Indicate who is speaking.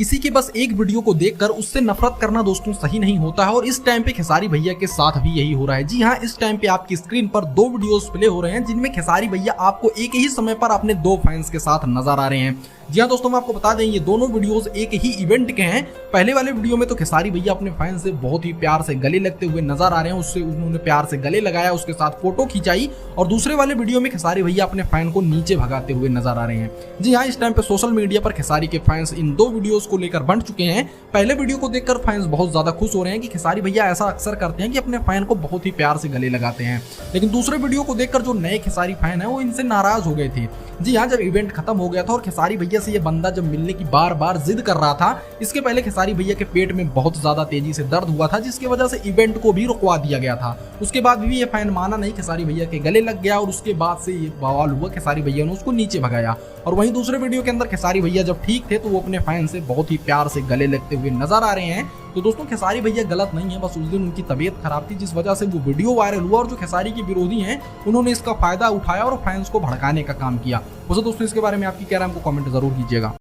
Speaker 1: किसी के बस एक वीडियो को देखकर उससे नफरत करना दोस्तों सही नहीं होता है और इस टाइम पे खेसारी भैया के साथ भी यही हो रहा है। जी हाँ, इस टाइम पे आपकी स्क्रीन पर दो वीडियोस प्ले हो रहे हैं जिनमें खेसारी भैया आपको एक ही समय पर अपने दो फैंस के साथ नजर आ रहे हैं। जी हाँ दोस्तों, मैं आपको बता दें ये दोनों वीडियोस एक ही इवेंट के हैं। पहले वाले वीडियो में तो खेसारी भैया अपने फैन से बहुत ही प्यार से गले लगते हुए नजर आ रहे हैं, उससे उन्होंने प्यार से गले लगाया, उसके साथ फोटो खिंचाई और दूसरे वाले वीडियो में खेसारी भैया अपने फैन को नीचे भगाते हुए नजर आ रहे हैं। जी हाँ, इस टाइम पे सोशल मीडिया पर खेसारी के फैंस इन दो वीडियोस को लेकर बंट चुके हैं। पहले वीडियो को देखकर फैंस बहुत ज्यादा खुश हो रहे हैं कि खेसारी भैया ऐसा अक्सर करते हैं कि अपने फैन को बहुत ही प्यार से गले लगाते हैं, लेकिन दूसरे वीडियो को देखकर जो नए खेसारी फैन है वो इनसे नाराज हो गए थे। जी हाँ, जब इवेंट खत्म हो गया था और खेसारी भैया से ये बंदा जब मिलने की बार बार जिद कर रहा था, इसके पहले खेसारी भैया के पेट में बहुत ज्यादा तेजी से दर्द हुआ था जिसकी वजह से इवेंट को भी रुकवा दिया गया था। उसके बाद भी ये फैन माना नहीं, खेसारी भैया के गले लग गया और उसके बाद से ये बवाल हुआ, खेसारी भैया ने उसको नीचे भगाया। और वहीं दूसरे वीडियो के अंदर खेसारी भैया जब ठीक थे तो वो अपने फैन से बहुत ही प्यार से गले लगते हुए नजर आ रहे हैं। तो दोस्तों खेसारी भैया गलत नहीं है, बस उस दिन उनकी तबीयत खराब थी जिस वजह से वो वीडियो वायरल हुआ और जो खेसारी के विरोधी हैं उन्होंने इसका फायदा उठाया और फैंस को भड़काने का काम किया। वैसे दोस्तों इसके बारे में आपकी क्या राय, हमको कमेंट जरूर कीजिएगा।